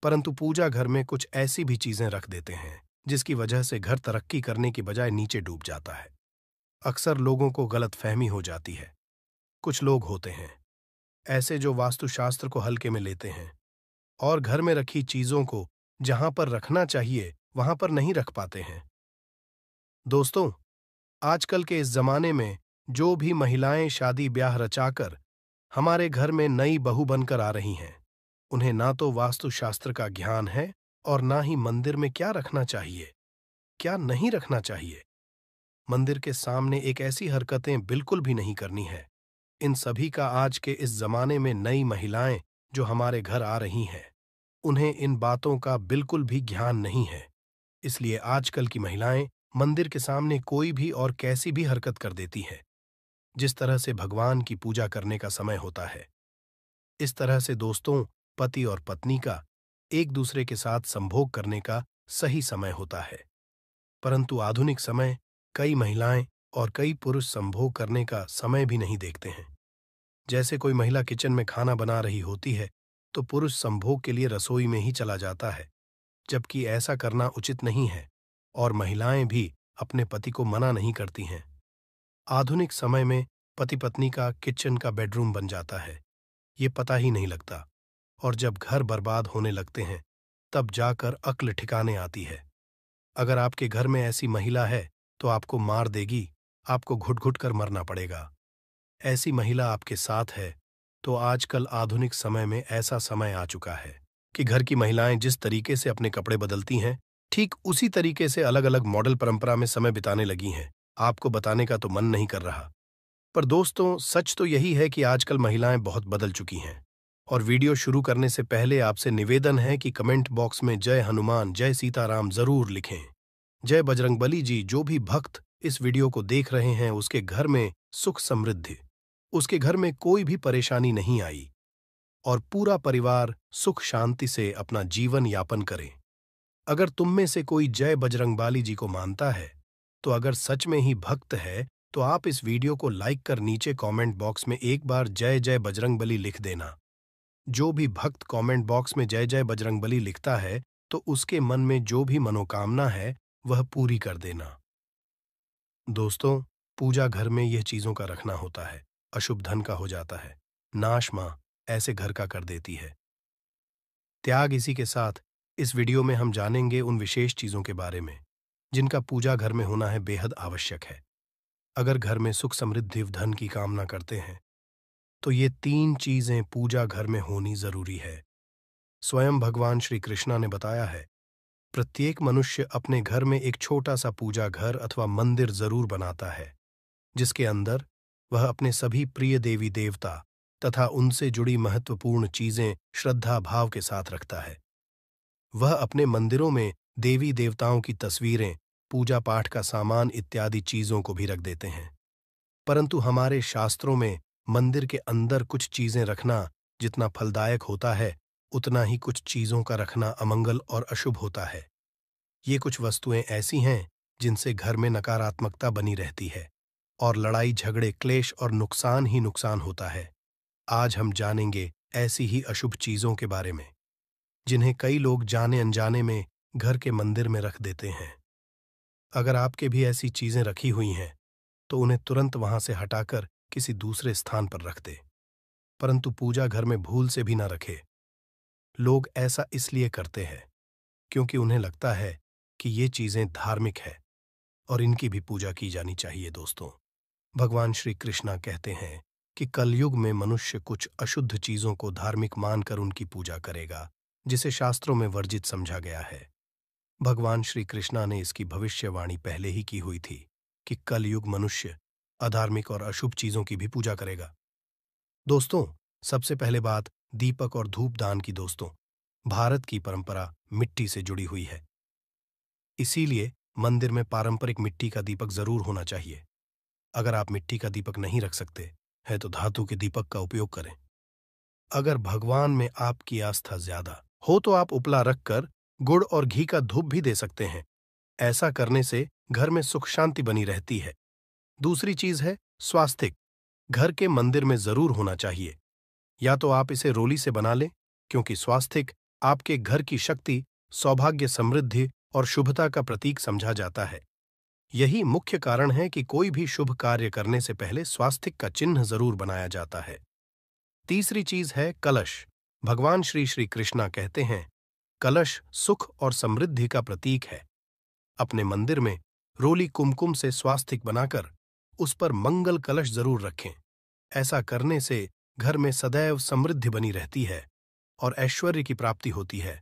परंतु पूजा घर में कुछ ऐसी भी चीजें रख देते हैं जिसकी वजह से घर तरक्की करने की बजाय नीचे डूब जाता है। अक्सर लोगों को गलतफहमी हो जाती है। कुछ लोग होते हैं ऐसे जो वास्तुशास्त्र को हल्के में लेते हैं और घर में रखी चीजों को जहां पर रखना चाहिए वहां पर नहीं रख पाते हैं। दोस्तों, आजकल के इस जमाने में जो भी महिलाएं शादी ब्याह रचाकर हमारे घर में नई बहू बनकर आ रही हैं, उन्हें ना तो वास्तुशास्त्र का ज्ञान है और ना ही मंदिर में क्या रखना चाहिए, क्या नहीं रखना चाहिए। मंदिर के सामने एक ऐसी हरकतें बिल्कुल भी नहीं करनी है। इन सभी का आज के इस जमाने में नई महिलाएं जो हमारे घर आ रही हैं, उन्हें इन बातों का बिल्कुल भी ज्ञान नहीं है। इसलिए आजकल की महिलाएं मंदिर के सामने कोई भी और कैसी भी हरकत कर देती हैं। जिस तरह से भगवान की पूजा करने का समय होता है, इस तरह से दोस्तों, पति और पत्नी का एक दूसरे के साथ संभोग करने का सही समय होता है। परंतु आधुनिक समय कई महिलाएं और कई पुरुष संभोग करने का समय भी नहीं देखते हैं। जैसे कोई महिला किचन में खाना बना रही होती है तो पुरुष संभोग के लिए रसोई में ही चला जाता है, जबकि ऐसा करना उचित नहीं है और महिलाएं भी अपने पति को मना नहीं करती हैं। आधुनिक समय में पति पत्नी का किचन का बेडरूम बन जाता है, ये पता ही नहीं लगता, और जब घर बर्बाद होने लगते हैं तब जाकर अक्ल ठिकाने आती है। अगर आपके घर में ऐसी महिला है तो आपको मार देगी, आपको घुट घुट कर मरना पड़ेगा। ऐसी महिला आपके साथ है तो आजकल आधुनिक समय में ऐसा समय आ चुका है कि घर की महिलाएं जिस तरीके से अपने कपड़े बदलती हैं, ठीक उसी तरीके से अलग अलग मॉडल परंपरा में समय बिताने लगी हैं। आपको बताने का तो मन नहीं कर रहा, पर दोस्तों, सच तो यही है कि आजकल महिलाएं बहुत बदल चुकी हैं। और वीडियो शुरू करने से पहले आपसे निवेदन है कि कमेंट बॉक्स में जय हनुमान, जय सीताराम जरूर लिखें। जय बजरंगबली जी। जो भी भक्त इस वीडियो को देख रहे हैं उसके घर में सुख समृद्धि, उसके घर में कोई भी परेशानी नहीं आई और पूरा परिवार सुख शांति से अपना जीवन यापन करे। अगर तुम में से कोई जय बजरंगबली जी को मानता है, तो अगर सच में ही भक्त है तो आप इस वीडियो को लाइक कर नीचे कमेंट बॉक्स में एक बार जय जय बजरंगबली लिख देना। जो भी भक्त कमेंट बॉक्स में जय जय बजरंगबली लिखता है तो उसके मन में जो भी मनोकामना है वह पूरी कर देना। दोस्तों, पूजा घर में यह चीजों का रखना होता है, अशुभ धन का हो जाता है, नाश मां ऐसे घर का कर देती है। त्याग। इसी के साथ इस वीडियो में हम जानेंगे उन विशेष चीजों के बारे में जिनका पूजा घर में होना है बेहद आवश्यक है। अगर घर में सुख समृद्धि धन की कामना करते हैं तो ये 3 चीजें पूजा घर में होनी जरूरी है। स्वयं भगवान श्री कृष्णा ने बताया है, प्रत्येक मनुष्य अपने घर में एक छोटा सा पूजा घर अथवा मंदिर जरूर बनाता है, जिसके अंदर वह अपने सभी प्रिय देवी देवता तथा उनसे जुड़ी महत्वपूर्ण चीजें श्रद्धा भाव के साथ रखता है। वह अपने मंदिरों में देवी देवताओं की तस्वीरें, पूजा पाठ का सामान इत्यादि चीजों को भी रख देते हैं। परंतु हमारे शास्त्रों में मंदिर के अंदर कुछ चीजें रखना जितना फलदायक होता है, उतना ही कुछ चीजों का रखना अमंगल और अशुभ होता है। ये कुछ वस्तुएं ऐसी हैं जिनसे घर में नकारात्मकता बनी रहती है और लड़ाई झगड़े, क्लेश और नुकसान ही नुकसान होता है। आज हम जानेंगे ऐसी ही अशुभ चीजों के बारे में जिन्हें कई लोग जाने अनजाने में घर के मंदिर में रख देते हैं। अगर आपके भी ऐसी चीजें रखी हुई हैं तो उन्हें तुरंत वहां से हटाकर किसी दूसरे स्थान पर रख दे, परंतु पूजा घर में भूल से भी ना रखे। लोग ऐसा इसलिए करते हैं क्योंकि उन्हें लगता है कि ये चीजें धार्मिक है और इनकी भी पूजा की जानी चाहिए। दोस्तों, भगवान श्री कृष्णा कहते हैं कि कलयुग में मनुष्य कुछ अशुद्ध चीजों को धार्मिक मानकर उनकी पूजा करेगा, जिसे शास्त्रों में वर्जित समझा गया है। भगवान श्री कृष्णा ने इसकी भविष्यवाणी पहले ही की हुई थी कि कलयुग मनुष्य अधार्मिक और अशुभ चीजों की भी पूजा करेगा। दोस्तों, सबसे पहले बात दीपक और धूप दान की। दोस्तों, भारत की परंपरा मिट्टी से जुड़ी हुई है, इसीलिए मंदिर में पारंपरिक मिट्टी का दीपक जरूर होना चाहिए। अगर आप मिट्टी का दीपक नहीं रख सकते हैं तो धातु के दीपक का उपयोग करें। अगर भगवान में आपकी आस्था ज्यादा हो तो आप उपला रखकर गुड़ और घी का धूप भी दे सकते हैं। ऐसा करने से घर में सुख शांति बनी रहती है। दूसरी चीज है स्वास्तिक। घर के मंदिर में जरूर होना चाहिए। या तो आप इसे रोली से बना लें, क्योंकि स्वास्तिक आपके घर की शक्ति, सौभाग्य, समृद्धि और शुभता का प्रतीक समझा जाता है। यही मुख्य कारण है कि कोई भी शुभ कार्य करने से पहले स्वास्तिक का चिन्ह जरूर बनाया जाता है। तीसरी चीज है कलश। भगवान श्री श्री कृष्णा कहते हैं, कलश सुख और समृद्धि का प्रतीक है। अपने मंदिर में रोली कुमकुम से स्वास्तिक बनाकर उस पर मंगल कलश जरूर रखें। ऐसा करने से घर में सदैव समृद्धि बनी रहती है और ऐश्वर्य की प्राप्ति होती है।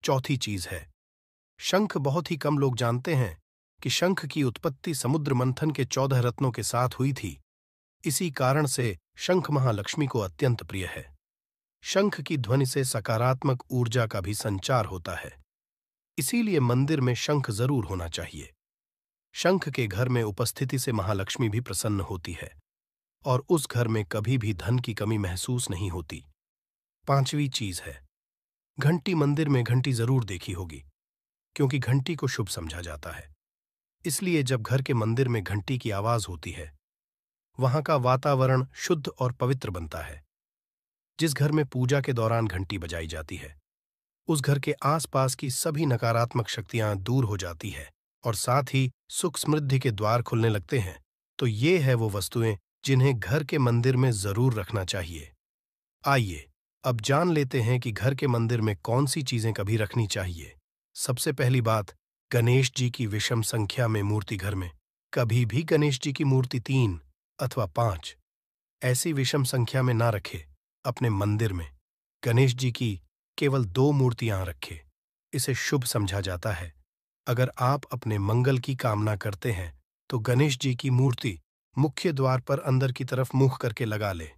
चौथी चीज है शंख। बहुत ही कम लोग जानते हैं कि शंख की उत्पत्ति समुद्र मंथन के 14 रत्नों के साथ हुई थी। इसी कारण से शंख महालक्ष्मी को अत्यंत प्रिय है। शंख की ध्वनि से सकारात्मक ऊर्जा का भी संचार होता है, इसीलिए मंदिर में शंख जरूर होना चाहिए। शंख के घर में उपस्थिति से महालक्ष्मी भी प्रसन्न होती है और उस घर में कभी भी धन की कमी महसूस नहीं होती। पांचवी चीज है घंटी। मंदिर में घंटी जरूर देखी होगी, क्योंकि घंटी को शुभ समझा जाता है। इसलिए जब घर के मंदिर में घंटी की आवाज होती है, वहां का वातावरण शुद्ध और पवित्र बनता है। जिस घर में पूजा के दौरान घंटी बजाई जाती है, उस घर के आसपास की सभी नकारात्मक शक्तियां दूर हो जाती है और साथ ही सुख समृद्धि के द्वार खुलने लगते हैं। तो ये है वो वस्तुएं जिन्हें घर के मंदिर में जरूर रखना चाहिए। आइए अब जान लेते हैं कि घर के मंदिर में कौन सी चीजें कभी रखनी चाहिए। सबसे पहली बात, गणेश जी की विषम संख्या में मूर्ति। घर में कभी भी गणेश जी की मूर्ति 3 अथवा 5 ऐसी विषम संख्या में ना रखे। अपने मंदिर में गणेश जी की केवल 2 मूर्तियां रखे। इसे शुभ समझा जाता है। अगर आप अपने मंगल की कामना करते हैं तो गणेश जी की मूर्ति मुख्य द्वार पर अंदर की तरफ मुख करके लगा ले।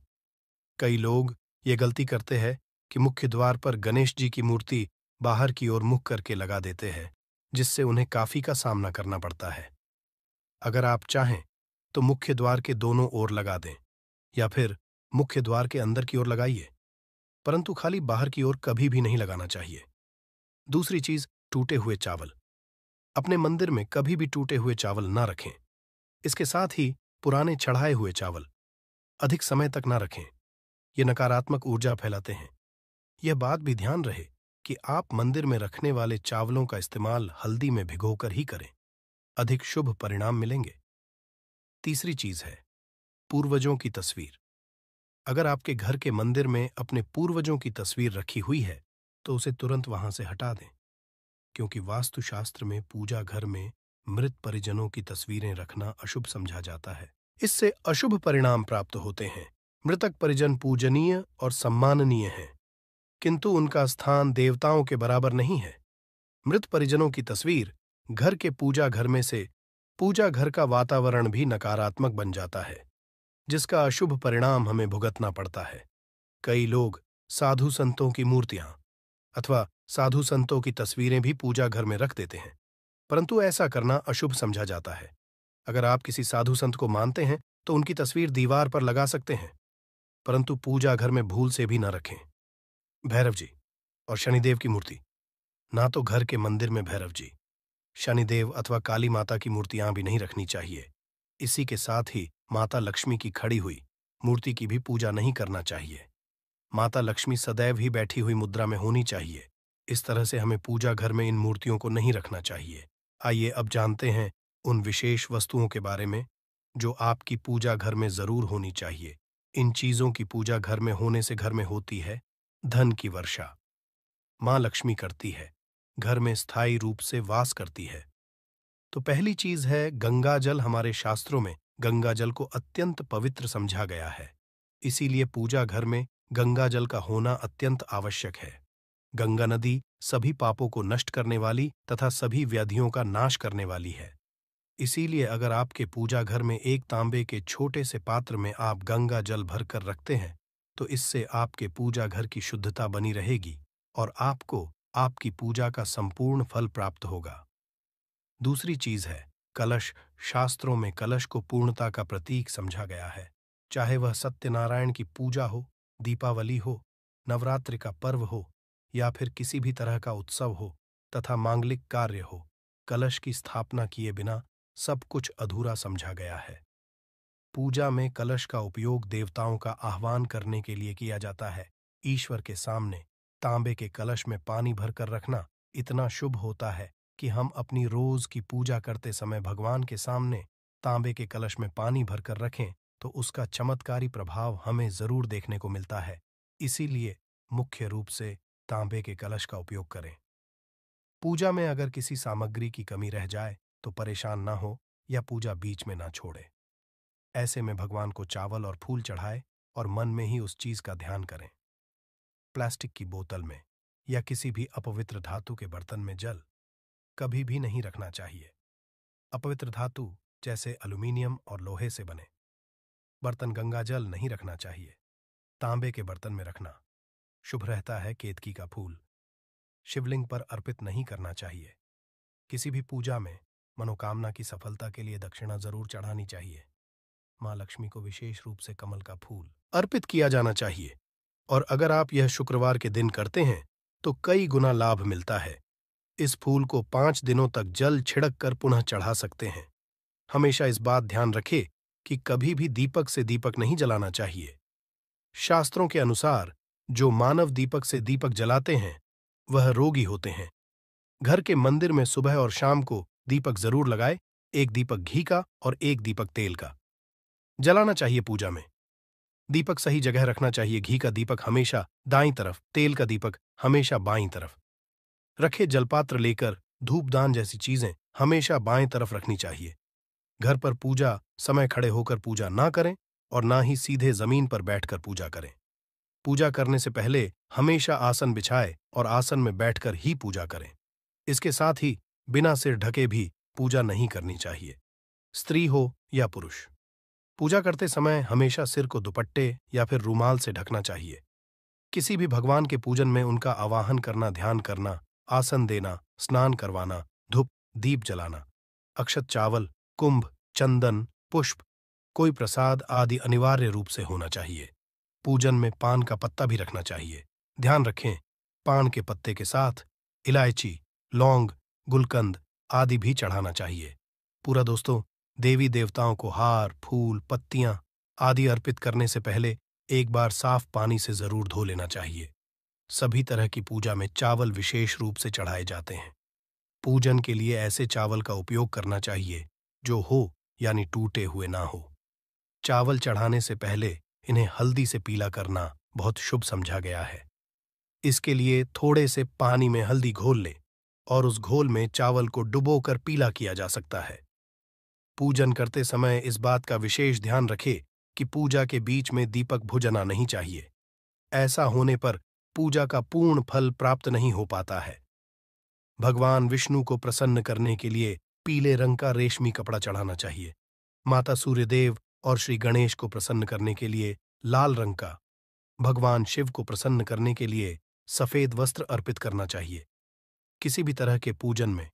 कई लोग ये गलती करते हैं कि मुख्य द्वार पर गणेश जी की मूर्ति बाहर की ओर मुख करके लगा देते हैं, जिससे उन्हें काफी का सामना करना पड़ता है। अगर आप चाहें तो मुख्य द्वार के दोनों ओर लगा दें या फिर मुख्य द्वार के अंदर की ओर लगाइए, परंतु खाली बाहर की ओर कभी भी नहीं लगाना चाहिए। दूसरी चीज, टूटे हुए चावल। अपने मंदिर में कभी भी टूटे हुए चावल ना रखें। इसके साथ ही पुराने चढ़ाए हुए चावल अधिक समय तक ना रखें। ये नकारात्मक ऊर्जा फैलाते हैं। यह बात भी ध्यान रहे कि आप मंदिर में रखने वाले चावलों का इस्तेमाल हल्दी में भिगोकर ही करें। अधिक शुभ परिणाम मिलेंगे। तीसरी चीज है पूर्वजों की तस्वीर। अगर आपके घर के मंदिर में अपने पूर्वजों की तस्वीर रखी हुई है तो उसे तुरंत वहां से हटा दें, क्योंकि वास्तुशास्त्र में पूजा घर में मृत परिजनों की तस्वीरें रखना अशुभ समझा जाता है। इससे अशुभ परिणाम प्राप्त होते हैं। मृतक परिजन पूजनीय और सम्माननीय हैं, किंतु उनका स्थान देवताओं के बराबर नहीं है। मृत परिजनों की तस्वीर घर के पूजा घर में से पूजा घर का वातावरण भी नकारात्मक बन जाता है, जिसका अशुभ परिणाम हमें भुगतना पड़ता है। कई लोग साधु संतों की मूर्तियां अथवा साधु संतों की तस्वीरें भी पूजा घर में रख देते हैं, परंतु ऐसा करना अशुभ समझा जाता है। अगर आप किसी साधु संत को मानते हैं तो उनकी तस्वीर दीवार पर लगा सकते हैं, परंतु पूजा घर में भूल से भी न रखें। भैरव जी और शनिदेव की मूर्ति। ना तो घर के मंदिर में भैरव जी, शनिदेव अथवा काली माता की मूर्तियां भी नहीं रखनी चाहिए। इसी के साथ ही माता लक्ष्मी की खड़ी हुई मूर्ति की भी पूजा नहीं करना चाहिए। माता लक्ष्मी सदैव ही बैठी हुई मुद्रा में होनी चाहिए। इस तरह से हमें पूजा घर में इन मूर्तियों को नहीं रखना चाहिए। आइए अब जानते हैं उन विशेष वस्तुओं के बारे में जो आपकी पूजा घर में जरूर होनी चाहिए। इन चीजों की पूजा घर में होने से घर में होती है धन की वर्षा। मां लक्ष्मी करती है, घर में स्थायी रूप से वास करती है। तो पहली चीज है गंगा जल। हमारे शास्त्रों में गंगा जल को अत्यंत पवित्र समझा गया है, इसीलिए पूजा घर में गंगा जल का होना अत्यंत आवश्यक है। गंगा नदी सभी पापों को नष्ट करने वाली तथा सभी व्याधियों का नाश करने वाली है। इसीलिए अगर आपके पूजा घर में एक तांबे के छोटे से पात्र में आप गंगा जल भरकर रखते हैं, तो इससे आपके पूजा घर की शुद्धता बनी रहेगी और आपको आपकी पूजा का संपूर्ण फल प्राप्त होगा। दूसरी चीज है कलश। शास्त्रों में कलश को पूर्णता का प्रतीक समझा गया है। चाहे वह सत्यनारायण की पूजा हो, दीपावली हो, नवरात्रि का पर्व हो या फिर किसी भी तरह का उत्सव हो तथा मांगलिक कार्य हो, कलश की स्थापना किए बिना सब कुछ अधूरा समझा गया है। पूजा में कलश का उपयोग देवताओं का आह्वान करने के लिए किया जाता है। ईश्वर के सामने तांबे के कलश में पानी भरकर रखना इतना शुभ होता है कि हम अपनी रोज की पूजा करते समय भगवान के सामने तांबे के कलश में पानी भरकर रखें तो उसका चमत्कारी प्रभाव हमें जरूर देखने को मिलता है। इसीलिए मुख्य रूप से तांबे के कलश का उपयोग करें। पूजा में अगर किसी सामग्री की कमी रह जाए तो परेशान ना हो या पूजा बीच में ना छोड़े। ऐसे में भगवान को चावल और फूल चढ़ाए और मन में ही उस चीज का ध्यान करें। प्लास्टिक की बोतल में या किसी भी अपवित्र धातु के बर्तन में जल कभी भी नहीं रखना चाहिए। अपवित्र धातु जैसे एल्यूमीनियम और लोहे से बने बर्तन गंगा जल नहीं रखना चाहिए। तांबे के बर्तन में रखना शुभ रहता है। केतकी का फूल शिवलिंग पर अर्पित नहीं करना चाहिए। किसी भी पूजा में मनोकामना की सफलता के लिए दक्षिणा जरूर चढ़ानी चाहिए। मां लक्ष्मी को विशेष रूप से कमल का फूल अर्पित किया जाना चाहिए। और अगर आप यह शुक्रवार के दिन करते हैं तो कई गुना लाभ मिलता है। इस फूल को 5 दिनों तक जल छिड़क कर पुनः चढ़ा सकते हैं। हमेशा इस बात ध्यान रखें कि कभी भी दीपक से दीपक नहीं जलाना चाहिए। शास्त्रों के अनुसार जो मानव दीपक से दीपक जलाते हैं वह रोगी होते हैं। घर के मंदिर में सुबह और शाम को दीपक जरूर लगाए। एक दीपक घी का और एक दीपक तेल का जलाना चाहिए। पूजा में दीपक सही जगह रखना चाहिए। घी का दीपक हमेशा दाईं तरफ, तेल का दीपक हमेशा बाईं तरफ रखे। जलपात्र लेकर धूपदान जैसी चीजें हमेशा बाएं तरफ रखनी चाहिए। घर पर पूजा समय खड़े होकर पूजा ना करें और ना ही सीधे जमीन पर बैठकर पूजा करें। पूजा करने से पहले हमेशा आसन बिछाए और आसन में बैठकर ही पूजा करें। इसके साथ ही बिना सिर ढके भी पूजा नहीं करनी चाहिए, स्त्री हो या पुरुष। पूजा करते समय हमेशा सिर को दुपट्टे या फिर रूमाल से ढकना चाहिए। किसी भी भगवान के पूजन में उनका आवाहन करना, ध्यान करना, आसन देना, स्नान करवाना, धूप दीप जलाना, अक्षत चावल, कुंभ, चंदन, पुष्प, कोई प्रसाद आदि अनिवार्य रूप से होना चाहिए। पूजन में पान का पत्ता भी रखना चाहिए। ध्यान रखें, पान के पत्ते के साथ इलायची, लौंग, गुलकंद आदि भी चढ़ाना चाहिए। पूरा दोस्तों, देवी देवताओं को हार, फूल, पत्तियां आदि अर्पित करने से पहले एक बार साफ पानी से जरूर धो लेना चाहिए। सभी तरह की पूजा में चावल विशेष रूप से चढ़ाए जाते हैं। पूजन के लिए ऐसे चावल का उपयोग करना चाहिए जो हो यानी टूटे हुए ना हो। चावल चढ़ाने से पहले इन्हें हल्दी से पीला करना बहुत शुभ समझा गया है। इसके लिए थोड़े से पानी में हल्दी घोल लें और उस घोल में चावल को डुबोकर पीला किया जा सकता है। पूजन करते समय इस बात का विशेष ध्यान रखें कि पूजा के बीच में दीपक बुझाना नहीं चाहिए। ऐसा होने पर पूजा का पूर्ण फल प्राप्त नहीं हो पाता है। भगवान विष्णु को प्रसन्न करने के लिए पीले रंग का रेशमी कपड़ा चढ़ाना चाहिए। माता सूर्यदेव और श्री गणेश को प्रसन्न करने के लिए लाल रंग का, भगवान शिव को प्रसन्न करने के लिए सफेद वस्त्र अर्पित करना चाहिए। किसी भी तरह के पूजन में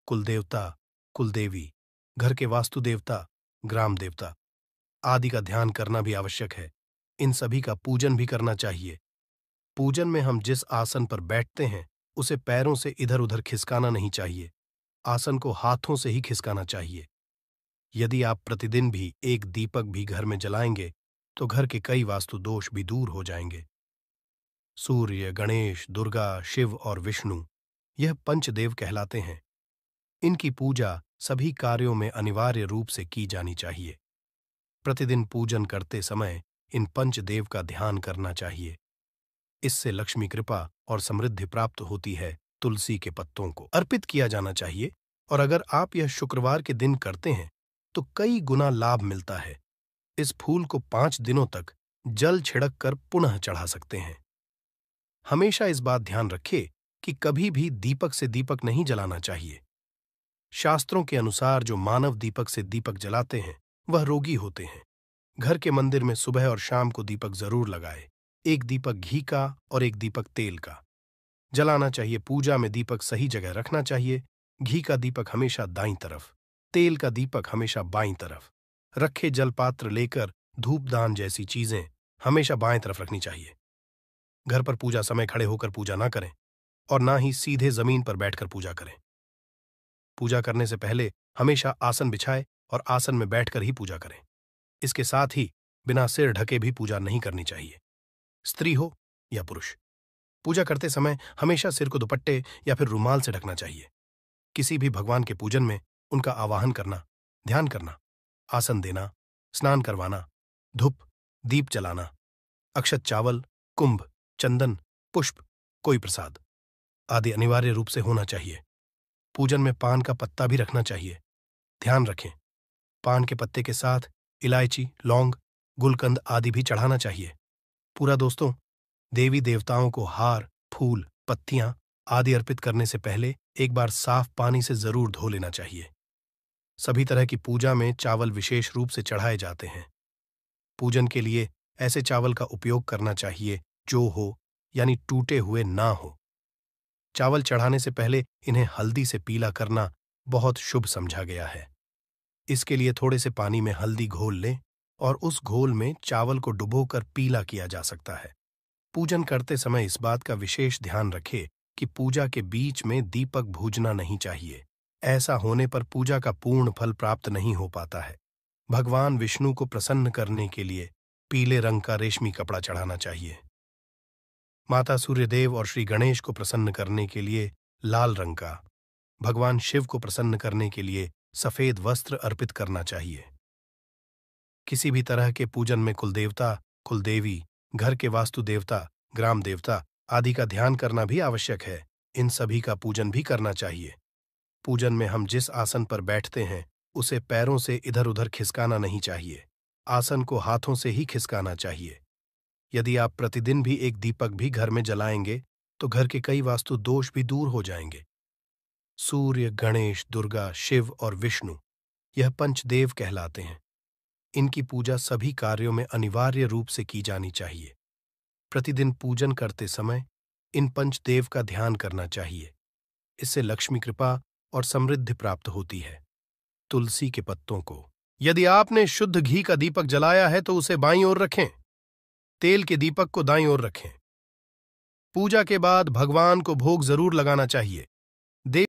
कुलदेवता, कुलदेवी, घर के वास्तु देवता, ग्राम देवता आदि का ध्यान करना भी आवश्यक है। इन सभी का पूजन भी करना चाहिए। पूजन में हम जिस आसन पर बैठते हैं उसे पैरों से इधर उधर खिसकाना नहीं चाहिए। आसन को हाथों से ही खिसकाना चाहिए। यदि आप प्रतिदिन भी एक दीपक भी घर में जलाएंगे तो घर के कई वास्तु दोष भी दूर हो जाएंगे। सूर्य, गणेश, दुर्गा, शिव और विष्णु यह पंचदेव कहलाते हैं। इनकी पूजा सभी कार्यों में अनिवार्य रूप से की जानी चाहिए। प्रतिदिन पूजन करते समय इन पंचदेव का ध्यान करना चाहिए। इससे लक्ष्मी कृपा और समृद्धि प्राप्त होती है। तुलसी के पत्तों को अर्पित किया जाना चाहिए और अगर आप यह शुक्रवार के दिन करते हैं तो कई गुना लाभ मिलता है। इस फूल को 5 दिनों तक जल छिड़क कर पुनः चढ़ा सकते हैं। हमेशा इस बात ध्यान रखे कि कभी भी दीपक से दीपक नहीं जलाना चाहिए। शास्त्रों के अनुसार जो मानव दीपक से दीपक जलाते हैं वह रोगी होते हैं। घर के मंदिर में सुबह और शाम को दीपक जरूर लगाए। एक दीपक घी का और एक दीपक तेल का जलाना चाहिए। पूजा में दीपक सही जगह रखना चाहिए। घी का दीपक हमेशा दाईं तरफ, तेल का दीपक हमेशा बाईं तरफ। रखे जलपात्र लेकर धूपदान जैसी चीजें हमेशा बाएं तरफ रखनी चाहिए। घर पर पूजा समय खड़े होकर पूजा ना करें और ना ही सीधे जमीन पर बैठकर पूजा करें। पूजा करने से पहले हमेशा आसन बिछाए और आसन में बैठकर ही पूजा करें। इसके साथ ही बिना सिर ढके भी पूजा नहीं करनी चाहिए, स्त्री हो या पुरुष। पूजा करते समय हमेशा सिर को दुपट्टे या फिर रुमाल से ढकना चाहिए। किसी भी भगवान के पूजन में उनका आवाहन करना, ध्यान करना, आसन देना, स्नान करवाना, धूप दीप जलाना, अक्षत चावल, कुंभ, चंदन, पुष्प, कोई प्रसाद आदि अनिवार्य रूप से होना चाहिए। पूजन में पान का पत्ता भी रखना चाहिए। ध्यान रखें, पान के पत्ते के साथ इलायची, लौंग, गुलकंद आदि भी चढ़ाना चाहिए। पूरा दोस्तों, देवी देवताओं को हार, फूल, पत्तियां आदि अर्पित करने से पहले एक बार साफ पानी से जरूर धो लेना चाहिए। सभी तरह की पूजा में चावल विशेष रूप से चढ़ाए जाते हैं। पूजन के लिए ऐसे चावल का उपयोग करना चाहिए जो हो, यानी टूटे हुए ना हो। चावल चढ़ाने से पहले इन्हें हल्दी से पीला करना बहुत शुभ समझा गया है। इसके लिए थोड़े से पानी में हल्दी घोल लें और उस घोल में चावल को डुबोकर पीला किया जा सकता है। पूजन करते समय इस बात का विशेष ध्यान रखें कि पूजा के बीच में दीपक भूजना नहीं चाहिए। ऐसा होने पर पूजा का पूर्ण फल प्राप्त नहीं हो पाता है। भगवान विष्णु को प्रसन्न करने के लिए पीले रंग का रेशमी कपड़ा चढ़ाना चाहिए। माता सूर्यदेव और श्री गणेश को प्रसन्न करने के लिए लाल रंग का, भगवान शिव को प्रसन्न करने के लिए सफेद वस्त्र अर्पित करना चाहिए। किसी भी तरह के पूजन में कुलदेवता, कुलदेवी, घर के वास्तु देवता, ग्राम देवता आदि का ध्यान करना भी आवश्यक है। इन सभी का पूजन भी करना चाहिए। पूजन में हम जिस आसन पर बैठते हैं उसे पैरों से इधर उधर खिसकाना नहीं चाहिए। आसन को हाथों से ही खिसकाना चाहिए। यदि आप प्रतिदिन भी एक दीपक भी घर में जलाएंगे तो घर के कई वास्तु दोष भी दूर हो जाएंगे। सूर्य, गणेश, दुर्गा, शिव और विष्णु यह पंचदेव कहलाते हैं। इनकी पूजा सभी कार्यों में अनिवार्य रूप से की जानी चाहिए। प्रतिदिन पूजन करते समय इन पंचदेव का ध्यान करना चाहिए। इससे लक्ष्मी कृपा और समृद्धि प्राप्त होती है। तुलसी के पत्तों को, यदि आपने शुद्ध घी का दीपक जलाया है तो उसे बाईं ओर रखें। तेल के दीपक को दाईं ओर रखें। पूजा के बाद भगवान को भोग जरूर लगाना चाहिए।